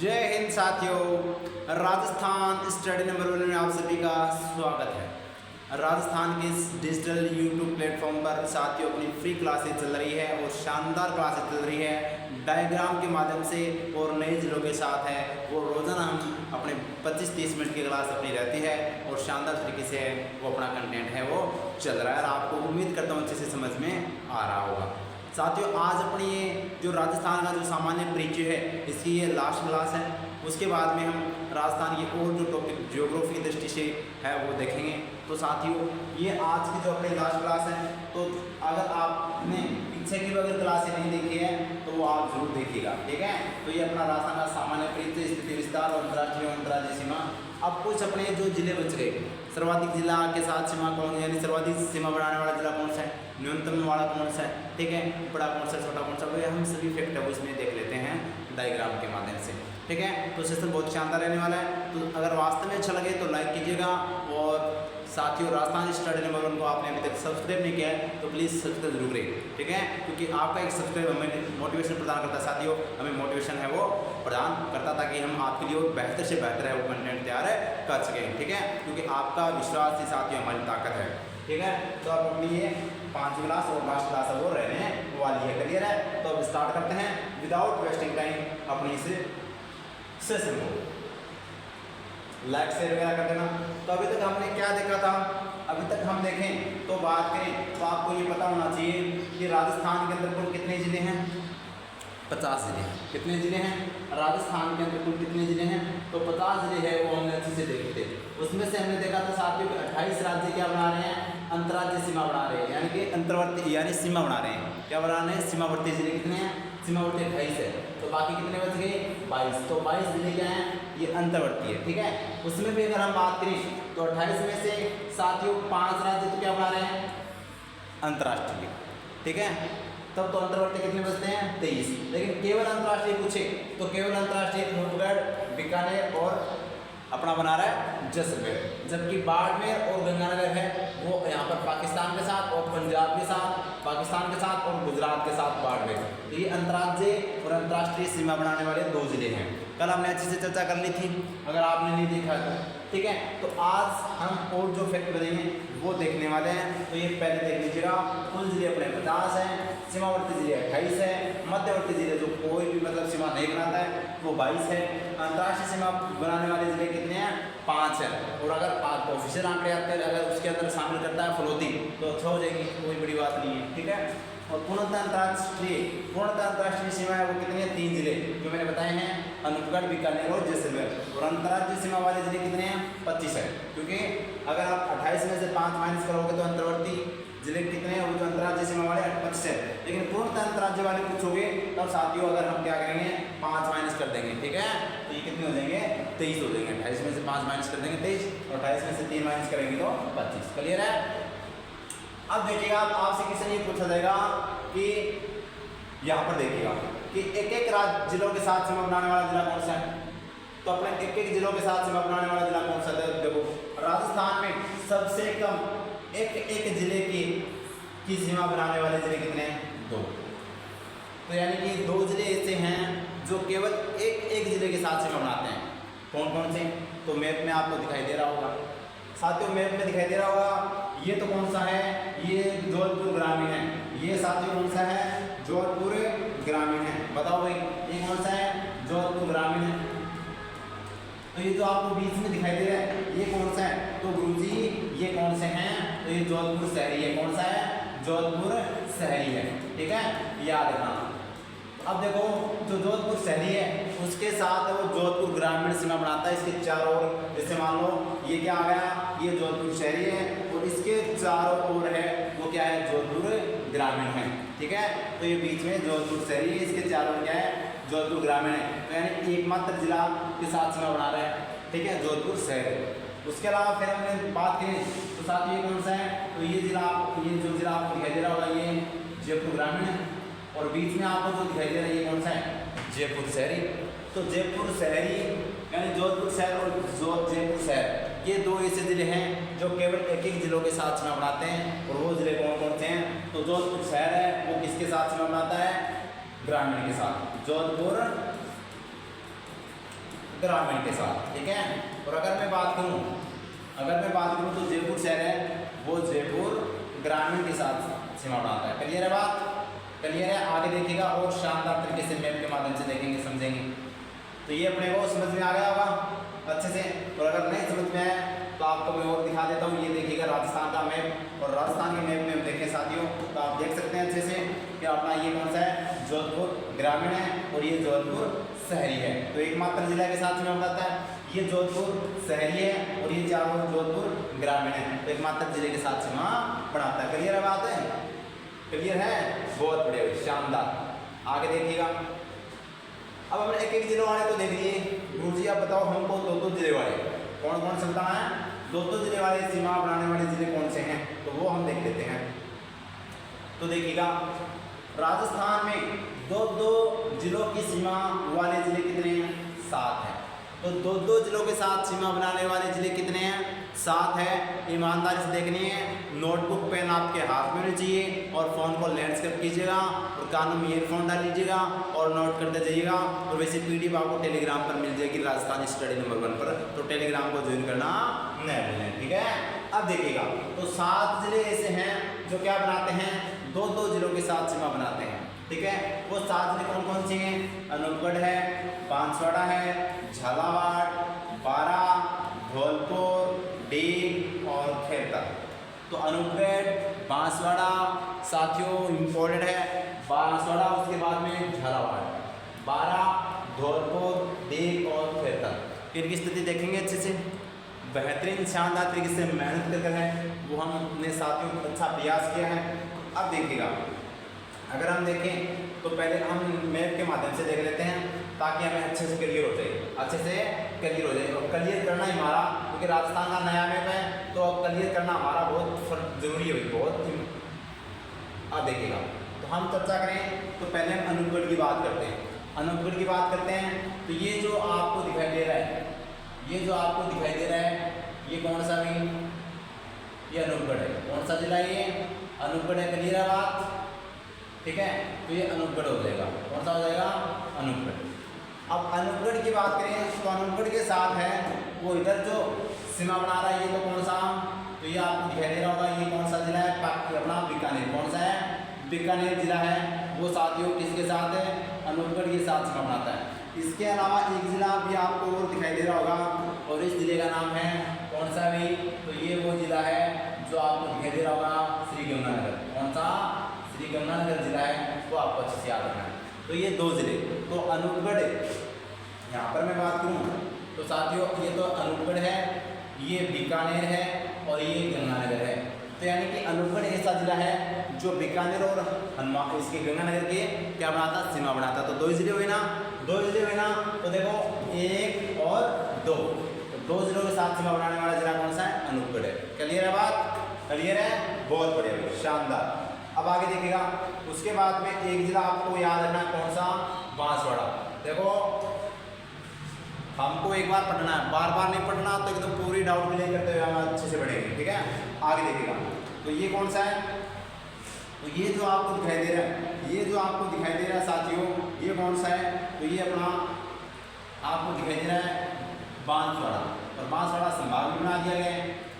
जय हिंद साथियों, Rajasthan study number 1 में आप सभी का स्वागत है। राजस्थान के इस डिजिटल यूट्यूब प्लेटफॉर्म पर साथियों अपनी फ्री क्लासेस चल रही है और शानदार क्लासेस चल रही है डायग्राम के माध्यम से और नए जिलों के साथ है। वो रोज़ाना हम अपने 25-30 मिनट की क्लास अपनी रहती है और शानदार तरीके से वो अपना कंटेंट है वो चल रहा है और आपको उम्मीद करता हूँ अच्छे से समझ में आ रहा होगा। साथियों आज अपनी ये जो राजस्थान का जो सामान्य परिचय है इसकी ये लास्ट क्लास है। उसके बाद में हम राजस्थान की और जो टॉपिक ज्योग्राफी की दृष्टि से है वो देखेंगे। तो साथियों ये आज की जो अपनी लास्ट क्लास है, तो अगर आपने पीछे की अगर क्लासें नहीं देखी है तो वो आप जरूर देखिएगा, ठीक है। तो ये अपना राजस्थान का सामान्य परिचय, स्थिति विस्तार और अंतर्राज्यीय सीमा। अब कुछ अपने जो जिले बच गए, सर्वाधिक जिला के साथ सीमा कौन, यानी सर्वाधिक सीमा बढ़ाने वाला जिला कौन सा है, न्यूनतम वाला कौन सा है, ठीक है, बड़ा कौन सा, छोटा कौन सा, वो हम सभी फैक्ट है उसमें देख लेते हैं डायग्राम के माध्यम से, ठीक है। तो सेशन बहुत शानदार रहने वाला है। तो अगर वास्तव में अच्छा लगे तो लाइक कीजिएगा और साथियों राजस्थान स्टडी नंबर 1 को आपने अभी तक सब्सक्राइब नहीं किया है तो प्लीज़ सब्सक्राइब जरूर करें, ठीक है, क्योंकि आपका एक सब्सक्राइब हमें मोटिवेशन प्रदान करता है साथियों, हमें मोटिवेशन है वो प्रदान करता ताकि हम आपके लिए बेहतर से बेहतर है वो कंटेंट तैयार कर सकें, ठीक है, क्योंकि आपका विश्वास ही साथियों हमारी ताकत है, ठीक है। तो अब अपनी ये 5वीं क्लास और लास्ट क्लास है वो रहने वाली है, क्लियर है। तो अब स्टार्ट करते हैं विदाउट वेस्टिंग टाइम अपनी इस सेशन को। लाइक शेयर वगैरह कर देना। तो अभी तक हमने क्या देखा था, अभी तक हम देखें तो बात करें तो आपको ये पता होना चाहिए कि राजस्थान के अंदर कुल कितने ज़िले हैं, 50 ज़िले हैं। कितने ज़िले हैं राजस्थान के अंदर कुल कितने ज़िले हैं, तो 50 ज़िले हैं वो हमने अच्छे से देखे थे। उसमें से हमने देखा था साथियों 28 राज्य क्या बना रहे हैं, अंतर्राज्यीय सीमा बना रहे हैं, यानी कि अंतर्वर्ती यानी सीमा बना रहे हैं। क्या बना रहे हैं, सीमावर्ती ज़िले कितने हैं, सीमावर्ती 28 है, तो बाकी कितने बच गए 22। तो 22 ज़िले क्या हैं, ये अंतर्वर्ती है, ठीक है। उसमें भी अगर हम बात करें तो 28 में से साथियों 5 राज्य तो क्या बना रहे हैं, अंतर्राष्ट्रीय, ठीक है। तब तो अंतर्वर्ती कितने बचते हैं 23। लेकिन केवल अंतर्राष्ट्रीय पूछे तो केवल अंतर्राष्ट्रीय नूरगढ़, बीकानेर और अपना बना रहा है जैसलमेर, जबकि बाड़मेर और गंगानगर है वो यहाँ पर पाकिस्तान के साथ और पंजाब के साथ, पाकिस्तान के साथ और गुजरात के साथ बाड़मेर। तो ये अंतर्राज्यीय और अंतर्राष्ट्रीय सीमा बनाने वाले 2 जिले हैं। कल हमने अच्छे से चर्चा कर ली थी, अगर आपने नहीं देखा तो, ठीक है। तो आज हम और जो फैक्ट बताएंगे वो देखने वाले हैं। तो ये पहले देख लीजिएगा, कुल जिले अपने 50 हैं, सीमावर्ती जिले 28 है, मध्यवर्ती जिले जो कोई भी मतलब सीमा नहीं बनाता है वो 22 है, अंतर्राष्ट्रीय सीमा बनाने वाले जिले कितने हैं 5 है। और अगर आप ऑफिशियल आंकड़े आते हैं अगर उसके अंदर शामिल करता है फलोदी तो अच्छा हो जाएगी, कोई बड़ी बात नहीं है, ठीक है। और पूर्णतः अंतर्राष्ट्रीय सीमा है वो कितनी है 3 जिले जो मैंने बताए हैं, अनूपगढ़, बीकानेर और जैसलमेर। और अंतर्राज्यीय सीमा वाले जिले कितने हैं 25 है, क्योंकि अगर आप 28 में से 5 माइनस करोगे तो अंतर्वर्ती जिले कितने हैं, वो जो अंतर्राज्यीय सीमा वाले 25 है। लेकिन पूर्णतः अंतर्राज्य वाले पूछोगे तब साथियों अगर हम क्या करेंगे 5 माइनस कर देंगे, ठीक है। तो ये कितने हो जाएंगे 23 हो जाएंगे। 28 में से 5 माइनस कर देंगे 23 और 28 में से 3 माइनस करेंगे तो 25, क्लियर है। अब देखिएगा आपसे क्वेश्चन ये पूछा जाएगा कि यहाँ पर देखिएगा कि एक राज्य जिलों के साथ सीमा बनाने वाला जिला कौन सा है। तो अपने एक जिलों के साथ सीमा बनाने वाला जिला कौन सा है, देखो राजस्थान में सबसे कम एक जिले की सीमा बनाने वाले जिले कितने हैं 2। तो यानी कि 2 जिले ऐसे हैं जो केवल एक जिले के साथ सीमा बनाते हैं। कौन कौन से, तो मैप में आपको दिखाई दे रहा होगा साथियों, मैप में दिखाई दे रहा होगा। ये तो कौन सा है, ये जोधपुर ग्रामीण है। ये साथियों कौन सा है, जोधपुर ग्रामीण है। बताओ भाई ये कौन सा है, जोधपुर ग्रामीण है। तो ये जो आपको बीच में दिखाई दे रहा है ये कौन सा है, तो गुरुजी ये कौन से हैं, तो ये जोधपुर शहरी है। कौन सा है, जोधपुर शहरी है, ठीक है, याद रखना। अब देखो जो जोधपुर शहरी है उसके साथ वो जोधपुर ग्रामीण सीमा बनाता है। इसके चारों ओर, जैसे मान लो ये क्या आ गया, ये जोधपुर शहरी है और इसके चारों ओर है वो क्या है, जोधपुर ग्रामीण है, ठीक है। तो ये बीच में जोधपुर शहरी है, इसके चारों ओर क्या है, जोधपुर ग्रामीण है। तो यानी एकमात्र जिला के साथ सीमा बना रहा है, ठीक है, जोधपुर शहर। उसके अलावा फिर हमने बात करें तो साथ ये कौन सा है, तो ये जिला, ये जो जिला आपको दिखाई दे रहा होगा ये जयपुर ग्रामीण है और बीच में आपको जो दिखाई दे रहा है ये कौन सा है, जयपुर शहरी। तो जयपुर शहरी यानी जोधपुर शहर और जयपुर शहर ये 2 ऐसे जिले हैं जो केवल एक जिलों के साथ सीमा बनाते हैं। और वो जिले कौन कौन से हैं, तो जोधपुर शहर है वो किसके साथ सीमा बनाता है, ग्रामीण के साथ। जोधपुर ग्रामीण के साथ, ठीक है। और अगर मैं बात करूँ तो जयपुर शहर है वो जयपुर ग्रामीण के साथ सीमा बनाता है। क्लियर है बात? क्लियर है? आगे देखिएगा और शानदार तरीके से मैप के माध्यम से देखेंगे, समझेंगे। तो ये अपने को समझ में आ गया होगा अच्छे से। और अगर नहीं समझ में आया तो आपको मैं और दिखा देता हूँ। ये देखिएगा राजस्थान का मैप, और राजस्थान के मैप में हम देखें साथियों तो आप देख सकते हैं अच्छे से कि अपना ये कौन सा है, जोधपुर ग्रामीण है और ये जोधपुर शहरी है। तो एकमात्र जिला के साथ में बताता है, ये जोधपुर शहरी है और ये चारों जोधपुर ग्रामीण है। तो एकमात्र जिले के साथ सीमा बनाता है। क्लियर है बात है? क्लियर है? बहुत बढ़िया, शानदार। आगे देखिएगा। अब हम एक एक जिले वाले तो देख लिए। गुरु जी आप बताओ हमको दो जिले वाले कौन कौन चलता है, दो जिले वाले सीमा बनाने वाले जिले कौन से हैं, तो वो हम देख लेते हैं। तो देखिएगा राजस्थान में दो जिलों की सीमा वाले जिले कितने हैं? 7 हैं। तो दो जिलों के साथ सीमा बनाने वाले जिले कितने हैं? 7 है। ईमानदारी से देखनी है। नोटबुक पेन आपके हाथ में होनी चाहिए और फ़ोन को लैंडस्केप कीजिएगा और कानों में ईयरफोन डाल लीजिएगा और नोट करते जाइएगा। और वैसे पीडीएफ आपको टेलीग्राम पर मिल जाएगी राजस्थान स्टडी नंबर 1 पर, तो टेलीग्राम को ज्वाइन करना नहीं भूलें, ठीक है। अब देखिएगा तो 7 जिले ऐसे हैं जो क्या बनाते हैं, दो जिलों के साथ सीमा बनाते हैं, ठीक है। वो 7 जिले कौन कौन से हैं? अनूपगढ़ है, बांसवाड़ा है, झालावाड़, बारा, धौलपुर, डीग और खेरता। तो अनूपगढ़, बांसवाड़ा साथियों इम्पोर्टेंट है, बांसवाड़ा उसके बाद में झालावाड़, बारा, धौलपुर, डीग और खेरता। इनकी स्थिति देखेंगे अच्छे से। बेहतरीन शानदार तरीके से मेहनत कर है वो हमने साथियों अच्छा प्रयास किया है। अब देखिएगा अगर हम देखें तो पहले हम मैप के माध्यम से देख लेते हैं ताकि हमें अच्छे से क्लियर हो जाए, अच्छे से क्लियर हो जाए। और क्लियर करना ही हमारा, क्योंकि राजस्थान का नया मैप है तो क्लियर करना हमारा बहुत ज़रूरी है, बहुत। अब देखिएगा तो हम चर्चा करें तो पहले हम अनूपगढ़ की बात करते हैं। अनूपगढ़ की बात करते हैं तो ये जो आपको दिखाई दे रहा है, ये जो आपको दिखाई दे रहा है ये कौन सा भी, ये अनूपगढ़ है। कौन सा जिला ये? अनूपगढ़ है। क्लियर है बात? ठीक है। तो ये अनूपगढ़ हो जाएगा। कौन सा हो जाएगा? अनूपगढ़। अब अनूपगढ़ की बात करें तो अनूपगढ़ के साथ है वो इधर जो सीमा बना रहा है ये तो कौन सा, तो ये आपको दिखाई दे रहा होगा ये कौन सा जिला है? अपना बीकानेर। कौन सा है? बीकानेर जिला है। वो साथियों किसके साथ है? अनूपगढ़ के साथ सीमा बनाता है। इसके अलावा एक जिला भी आपको और दिखाई दे रहा होगा और इस जिले का नाम है कौन सा भी, तो ये वो जिला है जो आपको दिखाई दे रहा होगा श्रीगंगानगर। कौन सा? श्रीगंगानगर जिला है, वो आपको अच्छे से याद रखना है। तो ये 2 जिले, तो अनूपगढ़ यहाँ पर मैं बात करूँ तो साथियों ये तो अनूपगढ़ है, ये बीकानेर है और ये गंगानगर है। तो यानी कि अनूपगढ़ ऐसा जिला है जो बीकानेर और इसके गंगानगर के क्या बनाता? सीमा बनाता। तो 2 जिले हुए ना, 2 जिले हुए ना। तो देखो 1 और 2, तो 2 जिलों के साथ सीमा बनाने वाला जिला कौन सा है? अनूपगढ़ है। क्लियर है बात? क्लियर है? बहुत बढ़िया, शानदार। अब आगे देखिएगा उसके बाद में एक जिला आपको याद रखना है, कौन सा? बांसवाड़ा। देखो हमको एक बार पढ़ना है, बार बार नहीं पढ़ना, तो एकदम पूरी डाउट क्लियर करते हुए हम अच्छे से पढ़ेंगे, ठीक है। आगे देखिएगा तो ये कौन सा है? तो ये जो आपको दिखाई दे रहा है, ये जो आपको दिखाई दे रहा है साथियों ये कौन सा है? तो ये अपना आपको दिखाई दे रहा है बांसवाड़ा, और बांसवाड़ा संभाग भी बना दिया गया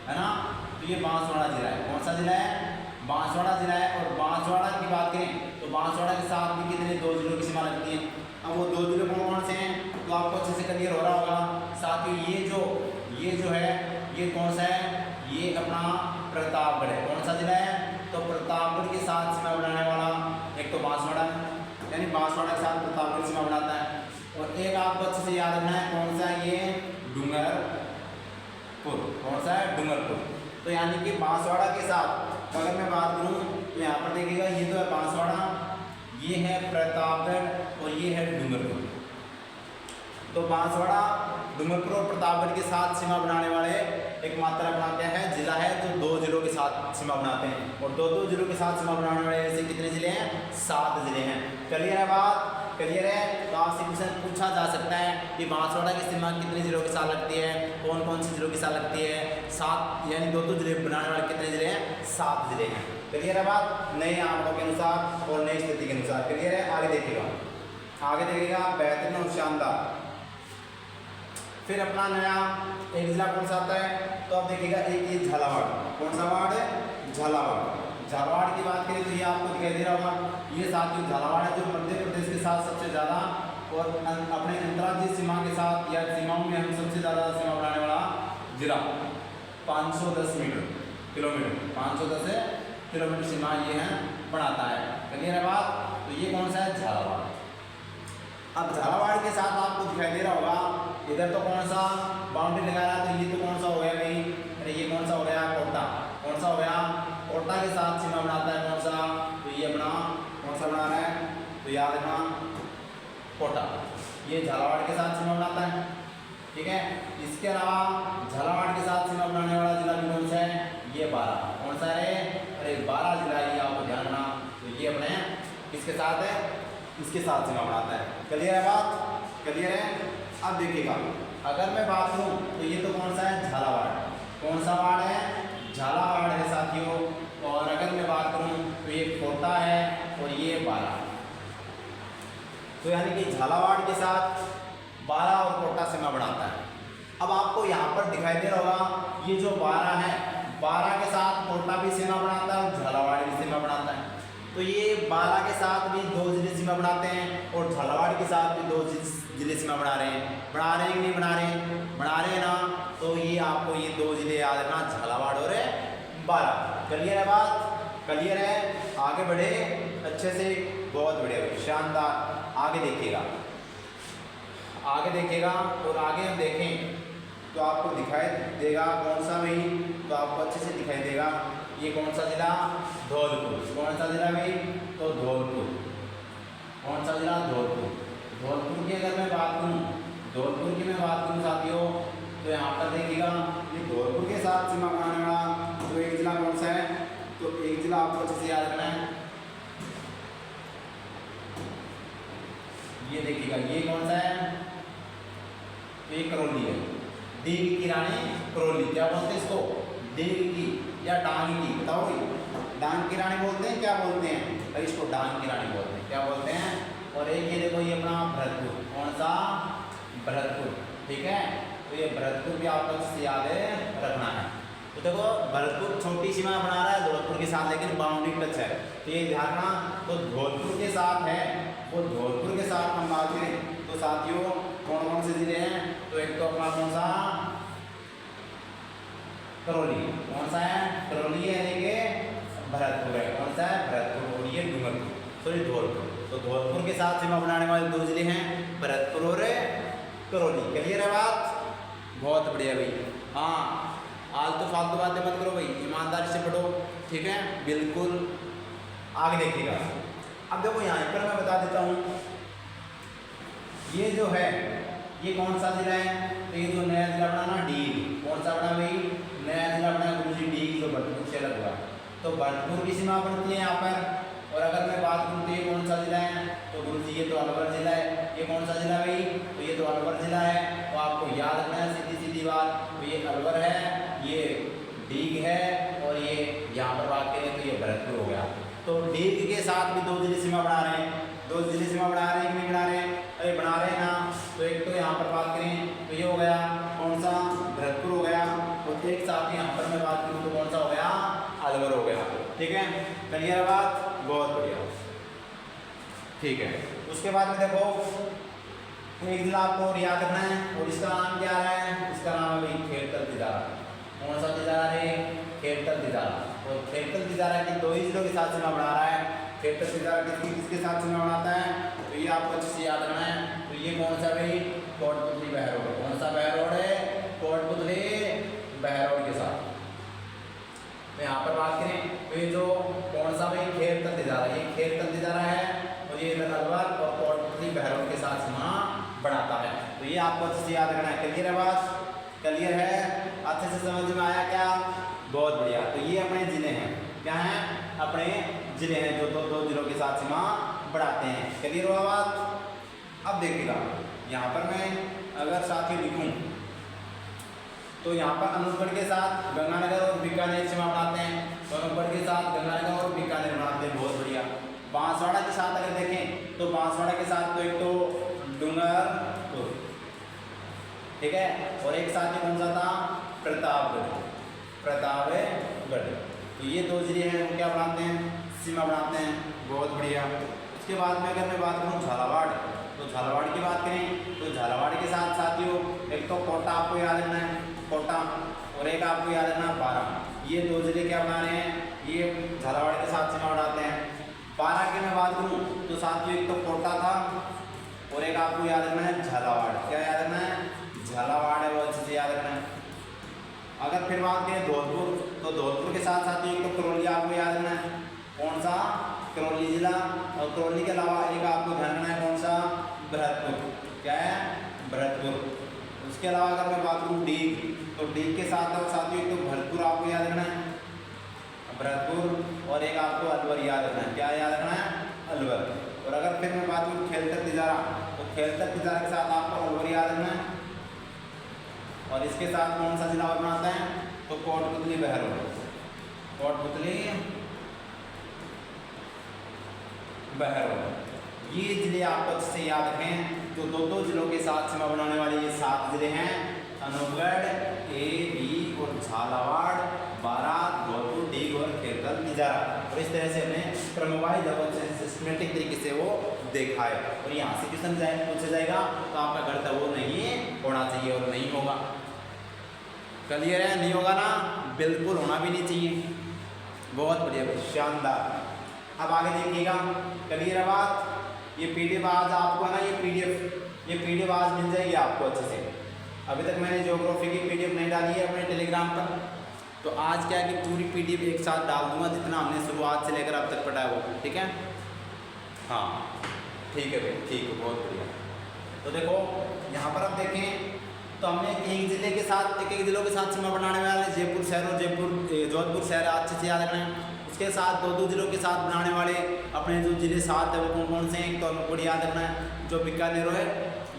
है ना। तो ये बांसवाड़ा जिला है। कौन सा जिला है? बांसवाड़ा जिला है। और बांसवाड़ा की बात करें तो बांसवाड़ा के साथ भी कितने 2 जिलों की सीमा लगती है। अब वो 2 जिले कौन कौन से हैं तो आपको अच्छे से क्लियर हो रहा होगा। साथ ही ये जो है ये कौन सा है? ये अपना प्रतापगढ़ है। कौन सा जिला है? तो प्रतापगढ़ के साथ सीमा बनाने वाला एक तो बांसवाड़ा है, यानी बांसवाड़ा के साथ प्रतापगढ़ सीमा बनाता है। और एक आपको अच्छे से याद रखना है कौन सा है? ये डूंगरपुर। कौन सा है? डूंगरपुर। तो यानी कि बांसवाड़ा के साथ अगर मैं बात करूँ तो यहाँ पर देखिएगा ये तो है बांसवाड़ा, ये है प्रतापगढ़ और ये है डूंगरपुर। तो बांसवाड़ा, डूंगरपुर और प्रतापगढ़ के साथ सीमा बनाने वाले एकमात्र अपना क्या है? जिला है जो 2 जिलों के साथ सीमा बनाते हैं। और 2 जिलों के साथ सीमा बनाने वाले ऐसे कितने जिले हैं? 7 जिले हैं। क्लियर है बात? क्लियर है? तो आपसे क्वेश्चन पूछा जा सकता है कि बांसवाड़ा की सीमा कितने जिलों के साथ लगती है, कौन कौन से जिलों के साथ लगती है? 7, यानी 2 जिले बनाने वाले कितने जिले हैं? 7 जिले हैं। क्लियर है बात? नए आंकड़ों के अनुसार और नई स्थिति के अनुसार। क्लियर है? आगे देखिएगा, आगे देखिएगा बेहतरीन और शानदार। फिर अपना नया एक जिला कौन सा आता है, तो आप देखिएगा एक ये झालावाड़, कौन सा वार्ड है, झालावाड़। झालावाड़ की बात करें तो ये आपको दिखाई दे रहा होगा, ये साथियों झालावाड़ है जो मध्य प्रदेश के साथ सबसे ज़्यादा और अपने अंतर्राज्यीय सीमा के साथ या सीमाओं में हम सबसे ज़्यादा सीमा बनाने वाला जिला। 510 किलोमीटर 510 किलोमीटर सीमा ये है बनाता है। क्लियर है बात। तो ये कौन सा है, झालावाड़। अब झालावाड़ के साथ आपको दिखाई दे रहा होगा इधर तो कौन सा बाउंड्री लगा रहा है, तो ये तो कौन सा हो गया भाई, अरे ये कौन सा हो गया, कोटा। कौन सा हो गया, कोटा के साथ सीमा बनाता है कौन सा, तो ये अपना कौन सा बना रहा है, तो याद रखना कोटा। ये झालावाड़ के साथ सीमा बनाता है, ठीक है। इसके अलावा झालावाड़ के साथ सीमा बनाने वाला जिला भी कौन सा है, ये 12। कौन सा है, अरे 12 जिला, ये आपको ध्यान रखना। तो ये अपने किसके साथ है, इसके साथ सीमा बनाता है। क्लियर है बात, क्लियर है। अब देखिएगा अगर मैं बात करूँ तो ये तो कौन सा है, झालावाड़। कौन सा वार्ड है, झालावाड़ है साथियों। और अगर मैं बात करूँ तो ये कोटा है और ये 12। तो यानी कि झालावाड़ के साथ 12 और कोटा सीमा बनाता है। अब आपको यहाँ पर दिखाई दे रहा होगा ये जो 12 है, 12 के साथ कोटा भी सीमा बनाता है और झालावाड़ भी सीमा बनाता है। तो ये 12 के साथ भी 2 जिले सीमा बनाते हैं और झालावाड़ के साथ भी 2 जिले सीमा बना रहे हैं। बना रहे हैं कि नहीं बना रहे हैं, बना रहे हैं ना। तो ये आपको ये 2 जिले याद रखना, झालावाड़ और 12। क्लियर है बात, क्लियर है। आगे बढ़े अच्छे से, बहुत बढ़िया, शानदार। आगे देखिएगा, आगे देखिएगा और आगे हम देखें तो आपको दिखाई देगा कौन सा भाई, तो आपको अच्छे से दिखाई देगा ये कौन सा जिला, धौलपुर। कौन सा जिला भाई, तो धौलपुर। कौन सा जिला, धौलपुर। धौलपुर की अगर मैं बात करूँ, धौलपुर की मैं बात करूँ साथियों, तो यहाँ पर देखिएगा ये धौलपुर के साथ सीमा बनाने वाला तो एक जिला कौन सा है, तो एक जिला आपको अच्छे से याद रखना है। ये देखिएगा ये कौन सा है, तो ये करौली है। दीघ की रानी करौली, क्या बोलते हैं इसको, दीघ की या डांग की, बताओ भाई। डांग की रानी बोलते हैं, क्या बोलते हैं भाई, इसको डांग की रानी बोलते हैं, क्या बोलते हैं। और एक ये देखो ये अपना भरतपुर, कौन सा, भरतपुर, ठीक है। तो ये भरतपुर भी आपको अच्छे से याद रखना है। तो देखो भरतपुर छोटी सीमा बना रहा है धौलपुर के साथ, लेकिन बाउंड्री टच है, तो ये ध्यान रखना। तो धौलपुर के साथ है, वो धौलपुर के साथ हम बात करें तो साथियों कौन कौन से जिले हैं, तो एक तो अपना कौन सा, करौली। कौन सा है, करौली है, यानी भरतपुर है। कौन सा है, भरतपुर। और ये डूंगरपुर, सॉरी धौलपुर। तो धौलपुर के साथ सीमा बनाने वाले 2 जिले हैं, भरतपुर और करौली। क्लियर है बात, बहुत बढ़िया भाई। हाँ, आज तो फालतू बातें मत करो भाई, ईमानदारी से पढ़ो, ठीक है, बिल्कुल। आगे देखिएगा। अब देखो यहाँ पर मैं बता देता हूँ, ये जो है ये कौन सा जिला है, तो ये जो नया जिला बना ना, डीग। कौन सा बना भाई, नया जिला बना गुरुजी डीग, जो भरतपुर से अलग हुआ। तो भरतपुर की सीमा बनती है यहाँ पर। और अगर मैं बात करूँ तो ये कौन सा जिला है, तो गुरुजी ये तो अलवर जिला है। ये कौन सा जिला भाई, तो ये तो अलवर जिला है। तो आपको याद रखना है सीधी सीधी बात, तो ये अलवर है, ये डीग है, और ये यहाँ पर बात करें तो ये भरतपुर हो गया। तो डीग के साथ भी 2 जिले सीमा बना रहे हैं, 2 जिले सीमा बना रहे हैं कि नहीं बना रहे हैं, अरे बना रहे हैं ना। तो एक तो यहाँ पर बात करें तो ये हो गया कौन सा, भरतपुर हो गया। तो एक साथ यहाँ पर मैं बात करूँ तो कौन सा हो गया, अलवर हो गया, ठीक है। क्लियर है बात, बहुत बढ़िया, ठीक है। उसके बाद में देखो एक जिला आपको याद रखना है, और इसका नाम क्या है, इसका नाम है भाई खेड़तल तिजारा। कौन सा तिजारा है, खेड़तल तिजारा। और खेड़तल तिजारा के 2 ही जिलों के साथ सीमा बना रहा है। खेड़तल तिजारा किसके साथ सीमा बनाता है, तो ये आपको अच्छे से याद रखना है। तो ये कौन सा भाई, कोटपुतली बहरोड। कौन सा बहरोड है, कोटपुतली बहरोड के साथ। तो यहाँ पर बात करें तो ये जो कौन सा भाई, खेड़तल तिजारा, ये खेड़तल तिजारा है, और ये अलवर और कोटपुतली बहरोड के साथ सीमा बनाता है। तो ये आपको अच्छे से याद रखना है। क्लियर है बात, क्लियर है, अच्छे से समझ में आया क्या, बहुत बढ़िया। तो ये अपने जिले हैं, क्या हैं, अपने जिले हैं जो 2 जिलों के साथ सीमा बढ़ाते हैं। क्लियर हुआ बात। अब देखिएगा यहाँ पर मैं अगर साथ ही लिखूँ तो यहाँ पर अनूपगढ़ के साथ गंगानगर और बीकानेर सीमा बनाते हैं। तो अनूपगढ़ के साथ गंगानगर और बीकानेर बनाते हैं, बहुत बढ़िया। बांसवाड़ा के साथ अगर देखें तो बांसवाड़ा के साथ तो एक तो डूंगरपुर, ठीक है। और एक साथी कौन सा था, प्रतापगढ़, प्रतापगढ़। तो ये दो जिले हैं वो क्या बनाते हैं, सीमा बनाते हैं। बहुत बढ़िया। उसके बाद में अगर मैं बात करूँ झालावाड़, तो झालावाड़ की बात करें तो झालावाड़ के साथ साथियों एक तो कोटा आपको याद रखना है, कोटा, और एक आपको याद रखना बारा। ये दो जिले क्या बना रहे हैं, ये झालावाड़ के साथ सीमा बनाते हैं। बारा की मैं बात करूँ तो साथियों एक तो कोटा था और एक आपको याद रखना है झालावाड़। क्या याद रखना है, झालावाड़ है, वो अच्छे से याद रखना है। अगर फिर बात करें धौलपुर, तो धौलपुर के साथ साथियों एक तो करौली आपको याद रखना है। कौन सा, करौली जिला। और करौली के अलावा एक आपको ध्यान रखना है कौन सा, भरतपुर। क्या है, भरतपुर। उसके अलावा अगर मैं बात करूँ डीग, तो डीग के साथ साथियों एक तो भरतपुर आपको याद रखना है, भरतपुर, और एक आपको अलवर याद रखना है। क्या याद रखना है, अलवर। और अगर फिर मैं बात करूँ खेलतर तिजारा, तो खेलतर तिजारा के साथ आपको अलवर याद रखना है। और इसके साथ कौन सा जिला और बनाता है, तो कोटपुतली बहरोड, कोटपुतली बहरोड। ये जिले आपको अच्छे से याद रखें। तो दो दो जिलों के साथ सीमा बनाने वाले ये 7 जिले हैं, अनूपगढ़, ए, बी और झालावाड़, बारा, धौलपुर, डीग और खेलतर तिजारा। और इस तरह से हमने क्रमवाइज सिस्टमेटिक तरीके से वो देखा है। और यहाँ से क्वेश्चन पूछा जाएगा तो आपका गणित वो नहीं होना चाहिए और नहीं होगा। क्लियर है, नहीं होगा ना, बिल्कुल होना भी नहीं चाहिए। बहुत बढ़िया, शानदार। अब आगे देखिएगा, क्लियर है बात। ये पीडीएफ आज आपको है ना, ये पीडीएफ आज मिल जाएगी आपको अच्छे से। अभी तक मैंने ज्योग्राफी की पीडीएफ नहीं डाली है अपने टेलीग्राम पर, तो आज क्या है कि पूरी पीडीएफ एक साथ डाल दूंगा जितना हमने शुरुआत से लेकर अब तक पढ़ा है वो। ठीक है, हाँ ठीक है भाई, ठीक है, बहुत बढ़िया। तो देखो यहाँ पर आप देखें तो हमने एक जिले के साथ एक जिलों के साथ सीमा बनाने वाले जयपुर शहर और जोधपुर शहर अच्छे से याद रखना है। उसके साथ दो जिलों के साथ बनाने वाले अपने जो जिले 7 है वो कौन कौन से हैं, तो हमको याद रखना है। जो बीकानेर है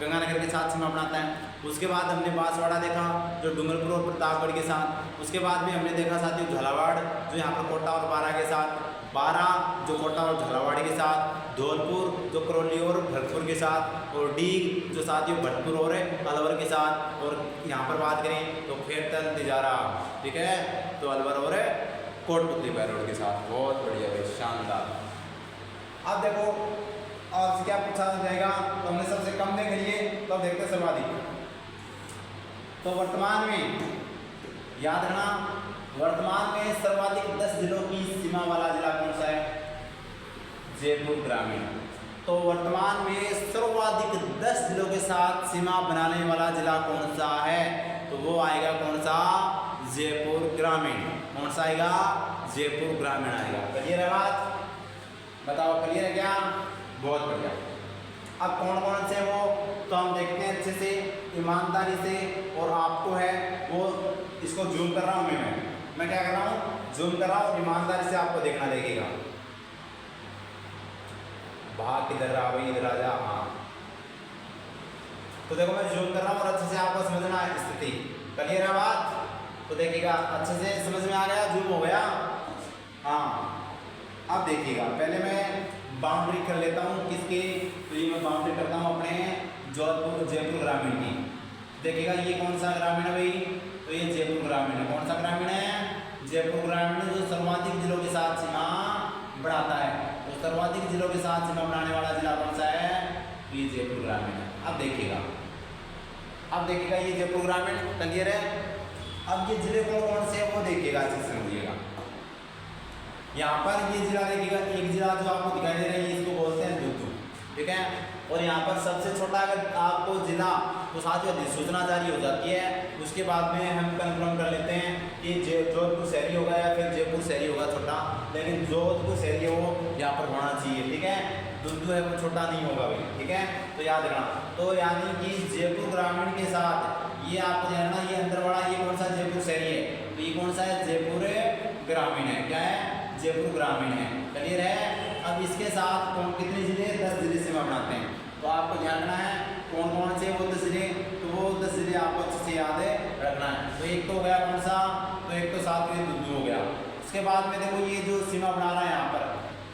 गंगानगर के साथ सीमा बनाता है। उसके बाद हमने बांसवाड़ा देखा जो डूंगरपुर और प्रतापगढ़ के साथ। उसके बाद में हमने देखा साथियों झालावाड़ जो यहाँ पर कोटा और बारा के साथ, बारा जो कोटा और झालावाड़ के साथ, धौलपुर जो करौली और भरतपुर के साथ, और डीग जो साथियों भरतपुर और अलवर के साथ। और यहाँ पर बात करें तो खेलतर तिजारा, ठीक है, तो अलवर और कोटपुतली बहरोड के साथ। बहुत बढ़िया भाई, शानदार। अब देखो आपसे क्या पूछा जाएगा, तो हमने सबसे कम देख लिए, तो अब देखते हैं सर्वाधिक। तो वर्तमान में याद रखना, वर्तमान में सर्वाधिक 10 जिलों की सीमा वाला जिला कौन सा है, जयपुर ग्रामीण। तो वर्तमान में सर्वाधिक 10 जिलों के साथ सीमा बनाने वाला जिला कौन सा है, तो वो आएगा कौन सा, जयपुर ग्रामीण। कौन सा आएगा, जयपुर ग्रामीण आएगा। क्लियर है बात, बताओ क्लियर है क्या, बहुत बढ़िया। अब कौन कौन से वो, तो हम देखते हैं अच्छे से ईमानदारी से। और आपको है वो, इसको जूम कर रहा हूँ मैं क्या कर रहा हूँ, जूम कर रहा हूँ, ईमानदारी से आपको देखना लगेगा। भाग किधर आ भाई, इधर आ जा। हाँ, तो देखो मैं जूम कर रहा हूँ और अच्छे से आपको समझना है स्थिति। क्लियर है बात, तो देखिएगा अच्छे से समझ में आ गया, जूम हो गया। हाँ, अब देखिएगा पहले मैं बाउंड्री कर लेता हूँ किसकी, तो ये मैं बाउंड्री करता हूँ अपने जोधपुर जयपुर ग्रामीण की। देखिएगा ये कौन सा ग्रामीण है भाई, तो ये जयपुर ग्रामीण है। कौन सा ग्रामीण है, जयपुर ग्रामीण, जो सर्वाधिक जिलों के साथ सीमा बढ़ाता है। तो सर्वाधिक जिलों के साथ सीमा बनाने वाला जिला कौन सा है, तो ये जयपुर ग्रामीण है। अब देखिएगा ये जयपुर ग्रामीण, क्लियर है। अब ये जिले कौन कौन से हैं वो देखिएगा, अच्छे से समझिएगा। यहाँ पर ये जिला देखिएगा, एक जिला जो आपको दिखाई दे रहा है इसको बोलते हैं दुद्दू, ठीक है। और यहाँ पर सबसे छोटा अगर आपको जिला, तो साथ ही अधिसूचना जारी हो जाती है, उसके बाद में हम कंफर्म कर लेते हैं कि जोधपुर शहरी होगा या फिर जयपुर शहरी होगा छोटा, लेकिन जोधपुर शहरी हो यहाँ पर होना चाहिए, ठीक है। दुद्दू है वो छोटा नहीं होगा भाई, ठीक है, तो याद रखना। तो यानी कि जयपुर ग्रामीण के साथ ये आपको ध्यान रखना, ये अंदर वाला ये कौन सा जयपुर शहरी है, तो ये कौन सा है, जयपुर ग्रामीण है। क्या है, जयपुर ग्रामीण है। क्लियर है। अब इसके साथ कौन कितने जिले, 10 जिले सीमा बनाते हैं। तो आपको ध्यान रखना है कौन कौन से वो 10 जिले, तो वो 10 जिले आपको अच्छे से याद रखना है। तो एक तो हो गया कौन सा, तो एक तो साथ में दुद्दू हो गया। उसके बाद में देखो ये जो सीमा बना रहा है यहाँ पर,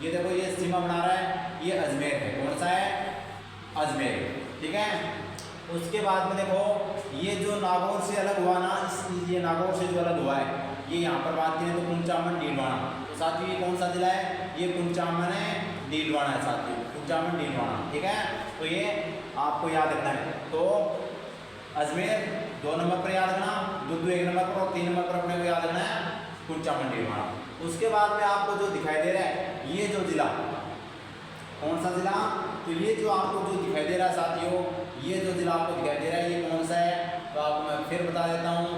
ये देखो ये सीमा बना रहा है, ये अजमेर है। कौन सा है, अजमेर, ठीक है। उसके बाद में देखो ये जो नागौर से अलग हुआ ना, ये नागौर से जो अलग हुआ है, ये यहाँ पर बात करें तो कुंचामन डीलवाड़ा। तो साथियों ये कौन सा जिला है? ये कुंचामन डीलवाड़ा है साथियों, कुंचामन डीलवाड़ा। ठीक है, तो ये आपको याद रखना है। तो अजमेर 2 नंबर पर याद रखना, दुद्दू 1 नंबर पर और 3 नंबर पर अपने को याद रखना है कुंचामन डीलवाड़ा। उसके बाद में आपको जो दिखाई दे रहा है ये जो जिला, कौन सा जिला? तो ये जो आपको जो दिखाई दे रहा है साथियों, ये जो जिला आपको दिखाई दे रहा है ये कौन सा है? तो आपको मैं फिर बता देता हूँ,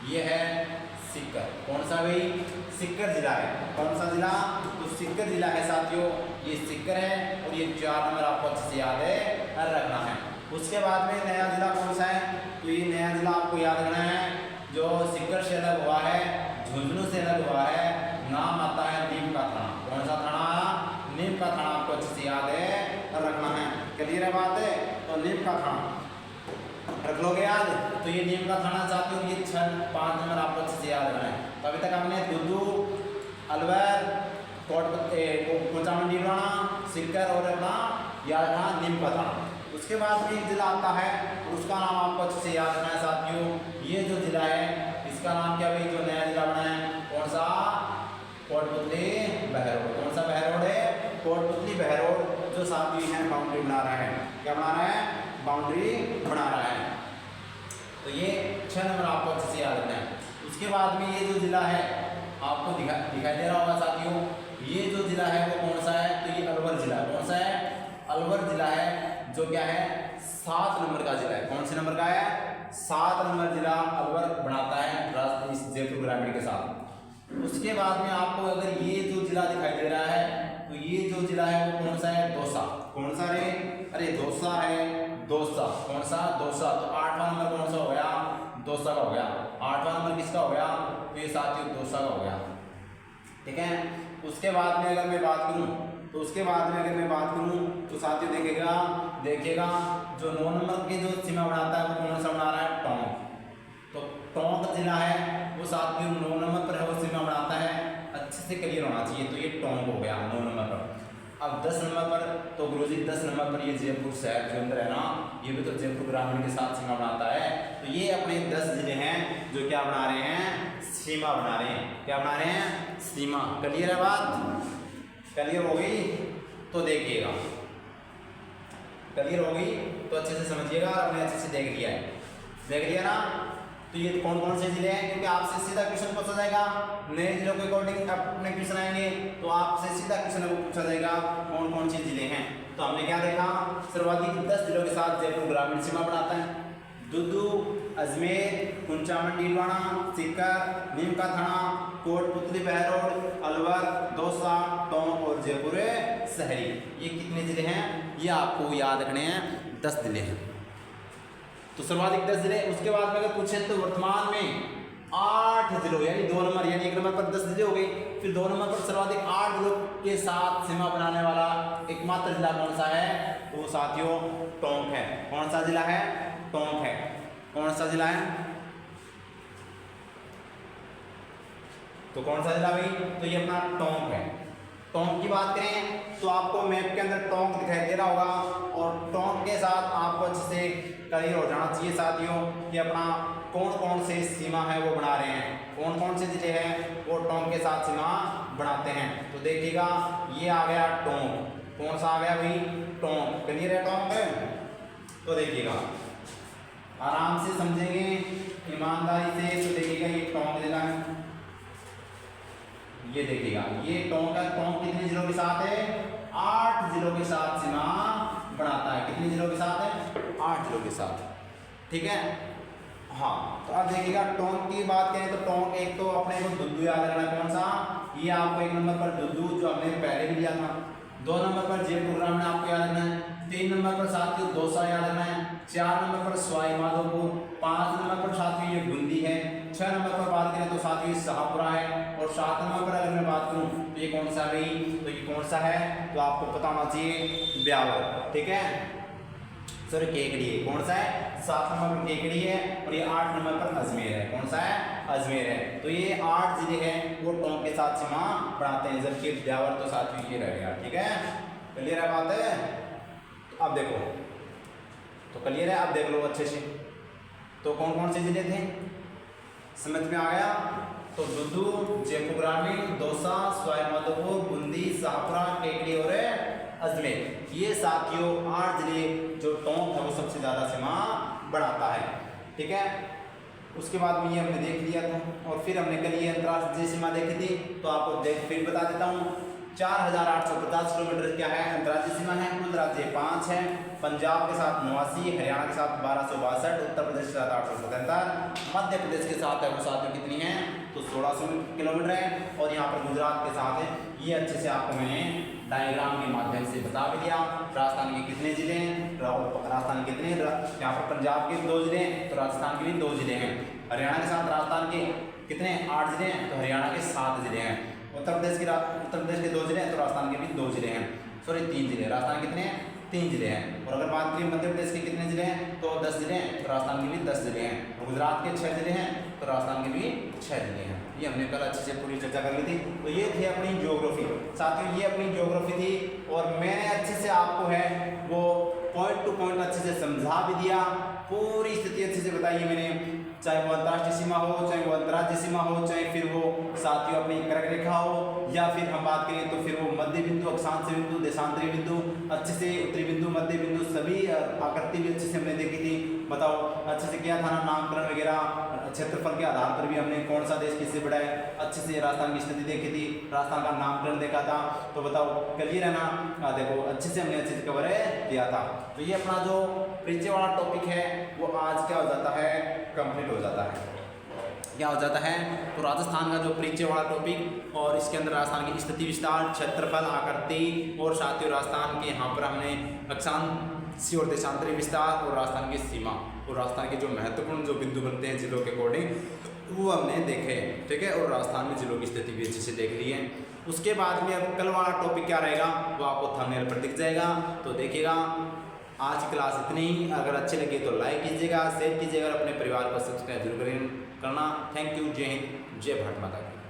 ये है सीकर। कौन सा भाई? सीकर जिला है। कौन सा जिला? तो सीकर जिला है साथियों, ये सीकर है। और ये 4 नंबर आपको अच्छे से याद है रखना है। उसके बाद में नया जिला कौन सा है? तो ये नया जिला आपको याद रखना है जो सीकर से अलग हुआ है, झुंझुनू से अलग हुआ है, नाम आता है नीम का थाना। कौन सा थाना? नीम का थाना आपको अच्छे से याद है रखना है। क्लियर है बात है? तो नीम का थाना रख लोगे याद। तो ये नीम का थाना साथियों, ये 5 नंबर आपको अच्छे से याद रखना है। तो अभी तक हमने दुद्दू, अलवर, कुंचामन डीलवाड़ा, सीकर और अपना याद रखना नीम का थाना। उसके बाद में एक जिला आता है, उसका नाम आपको अच्छे से याद रखना है साथियों। ये जो जिला है इसका नाम क्या भाई? जो नया जिला बना है कौन सा? कोटपुतली बहरोड। कौन सा बहरोड है? कोटपुतली बहरोड, जो साथियों है बाउंड्री बना रहा है। क्या बना रहा है? बाउंड्री बना रहा है। तो ये 6 नंबर आपको अच्छे से याद रखना है। उसके बाद में ये जो जिला है आपको दिखाई दे रहा होगा साथियों, ये जो जिला है वो कौन सा है? तो ये अलवर जिला। कौन सा है? अलवर जिला है, जो क्या है 7 नंबर का जिला है। कौन से नंबर का है? 7 नंबर जिला अलवर बनाता है जयपुर ग्रामीण के साथ। उसके बाद में आपको अगर ये जो जिला दिखाई दे रहा है, तो ये जो जिला है वो कौन सा है? दौसा। कौन सा रे? अरे दौसा है, दौसा। कौन सा? दौसा। तो 8वां नंबर कौन सा हो गया? दौसा का हो गया। 8वां नंबर किसका हो गया? तो ये साथियों दौसा का हो गया। ठीक है। उसके बाद में अगर मैं बात करूं, तो उसके बाद में अगर मैं बात करूं तो साथियों देखिएगा जो 9 नंबर की जो सीमा बनाता है वो कौन सा बना रहा है? टोंक। तो टोंक जिला है वो साथियों 9 नंबर पर है, वो सीमा बनाता है। अच्छे से क्लियर होना चाहिए। तो ये टोंक हो गया 9 नंबर पर। अब 10 नंबर पर, तो गुरुजी 10 नंबर पर ये जयपुर शहर जो अंदर है ना, ये भी तो जयपुर ग्रामीण के साथ सीमा बनाता है। तो ये अपने 10 जिले हैं जो क्या बना रहे हैं? सीमा बना रहे हैं। क्या बना रहे हैं? सीमा। क्लियर है बात? क्लियर हो गई? तो देखिएगा, क्लियर हो गई तो अच्छे से समझिएगा। और आपने अच्छे से देख लिया ना। तो ये कौन कौन से जिले हैं? क्योंकि आपसे सीधा क्वेश्चन पूछा जाएगा, नए जिलों के अकॉर्डिंग अपने क्वेश्चन आएंगे तो आपसे सीधा क्वेश्चन पूछा जाएगा कौन कौन से जिले हैं। तो हमने क्या देखा? सर्वाधिक 10 जिलों के साथ जयपुर ग्रामीण सीमा बनाता है। दुद्दू, अजमेर, कुंचामन डीलवाड़ा, सीकर, नीम का थाना, कोटपुतली बहरोड, अलवर, दौसा, टोंक और जयपुर शहरी। ये कितने जिले हैं? ये आपको याद रखने हैं 10 जिले हैं। तो सर्वाधिक 10 जिले। उसके बाद में अगर पूछे तो वर्तमान में 8 जिलों यानी 2 नंबर, यानी 1 नंबर पर 10 जिले हो गए, फिर 2 नंबर पर सर्वाधिक 8 जिलों के साथ सीमा बनाने वाला एकमात्र जिला कौन सा है? तो वो साथियों टोंक है। कौन सा जिला है? टोंक है। कौन सा जिला है? तो कौन सा जिला भाई? तो ये अपना टोंक है। टोंक की बात करें तो आपको मैप के अंदर टोंक दिखाई दे रहा होगा, और टोंक के साथ आपको अच्छे से क्लियर हो जाना चाहिए साथियों कि अपना कौन कौन से सीमा है वो बना रहे हैं, कौन कौन से जिले हैं वो टोंक के साथ सीमा बनाते हैं। तो देखिएगा ये आ गया टोंक। कौन सा आ गया भाई? टोंक। क्लियर है टोंक? तो देखिएगा आराम से समझेंगे ईमानदारी से। तो देखिएगा ये टोंक जिला है, ये देखिएगा ये टोंक है। टोंक कितने जिलों के साथ है? 8 जिलों के साथ सीमा बनाता है। कितने जिलों के साथ है? 8 जिलों के साथ। ठीक है। हाँ, तो अब देखिएगा टोंक की बात करें तो टोंक एक तो अपने को दुद्दू याद रखना है। कौन सा? ये आपको 1 नंबर पर दुद्दू जो हमने पहले भी लिया था। 2 नंबर पर जयपुर ग्रामीण आपको याद रखना है। 3 नंबर पर साथियों दौसा याद रखना है। 4 नंबर पर सवाई माधोपुर। 5 नंबर पर साथियों ये बूंदी है। 6 नंबर पर बात करें तो साथियों शाहपुरा है। और 7 नंबर पर अगर मैं बात करूं तो ये कौन सा है? तो ये कौन सा है? तो आपको पता होना चाहिए ब्यावर। ठीक है, सॉरी केकड़ी है। कौन सा है? 7 नंबर पर केकड़ी है। और ये 8 नंबर पर अजमेर है। कौन सा है? अजमेर है। तो ये 8 जिले हैं वो टोंक के साथ सीमा बनाते हैं, जबकि ब्यावर तो साथियों ये रह गया। ठीक है, क्लियर है बात है? अब देखो, तो क्लियर है? अब देख लो अच्छे से। तो कौन कौन से जिले थे समझ में आ गया? तो दुदू, जयपुर ग्रामीण, दौसा, सवाई माधोपुर, बूंदी, शाहपुरा, टेकड़ी और अजमेर। ये साथियों 8 जिले जो टॉप है वो सबसे ज़्यादा सीमा बढ़ाता है। ठीक है, उसके बाद में ये हमने देख लिया था और फिर हमने कल ये अंतर्राष्ट्रीय सीमा देखी थी। तो आपको फिर बता देता हूँ 4850 किलोमीटर क्या है अंतर्राष्ट्रीय सीमा है। कुल राज्य 5 है, पंजाब के साथ 89, हरियाणा के साथ 1262, उत्तर प्रदेश के साथ 877, मध्य प्रदेश के साथ है वो साथियों कितनी है तो 1600 किलोमीटर है। और यहाँ पर गुजरात के साथ है। ये अच्छे से आपको मैंने डायग्राम के माध्यम से बता भी दिया। राजस्थान के कितने जिले हैं, राजस्थान कितने, यहाँ पर पंजाब के 2 जिले हैं तो राजस्थान के भी 2 जिले हैं। हरियाणा के साथ राजस्थान के कितने 8 जिले हैं तो हरियाणा के 7 जिले हैं। उत्तर प्रदेश के 2 जिले हैं तो राजस्थान के भी 2 जिले हैं, सॉरी 3 जिले। राजस्थान कितने हैं 3 जिले हैं। और अगर बात करें मध्य प्रदेश के कितने जिले हैं तो 10 जिले हैं तो राजस्थान के भी 10 जिले हैं। और गुजरात के 6 जिले हैं तो राजस्थान के भी 6 जिले हैं। ये हमने कल अच्छे से पूरी चर्चा कर ली थी। तो ये थी अपनी ज्योग्राफी साथियों, ये अपनी ज्योग्राफी थी और मैंने अच्छे से आपको है वो पॉइंट टू पॉइंट अच्छे से समझा भी दिया। पूरी स्थिति अच्छे से बताई है मैंने, चाहे वो अंतर्राष्ट्रीय सीमा हो, चाहे वो अंतर्राज्यीय सीमा हो, चाहे फिर वो साथियों अपनी कर्क रेखा हो, या फिर हम बात करें तो फिर वो मध्य बिंदु, अक्षांश बिंदु, देशांतरी बिंदु, अच्छे से उत्तरी बिंदु, मध्य बिंदु, सभी आकृति भी अच्छे से हमने देखी थी। बताओ अच्छे से किया था ना, नामकरण वगैरह, क्षेत्रफल के आधार पर भी हमने कौन सा देश किससे बड़ा है, अच्छे से राजस्थान की स्थिति देखी थी, राजस्थान का नामकरण देखा था। तो बताओ क्लियर है ना? देखो अच्छे से हमने अच्छे से कवर किया था। तो ये अपना जो परिचय वाला टॉपिक है वो आज क्या हो जाता है, कंप्लीट हो जाता है। क्या हो जाता है तो राजस्थान का जो परिचय वाला टॉपिक और इसके अंदर राजस्थान की स्थिति विस्तार, क्षेत्रफल, आकृति और साथियों राजस्थान के यहाँ पर हमने अक्षांशीय और देशांतरी विस्तार और राजस्थान की सीमा और राजस्थान के जो महत्वपूर्ण जो बिंदु बनते हैं जिलों के अकॉर्डिंग वो हमने देखे। ठीक है, और राजस्थान में जिलों की स्थिति भी अच्छे से देख ली है। उसके बाद में अब कल वाला टॉपिक क्या रहेगा वो आपको थंबनेल पर दिख जाएगा, तो देखिएगा। आज की क्लास इतनी ही। अगर अच्छे लगे तो लाइक कीजिएगा, शेयर कीजिएगा और अपने परिवार को सब्सक्राइब जरूर करना। Thank you. जय हिंद, जय भारत माता की।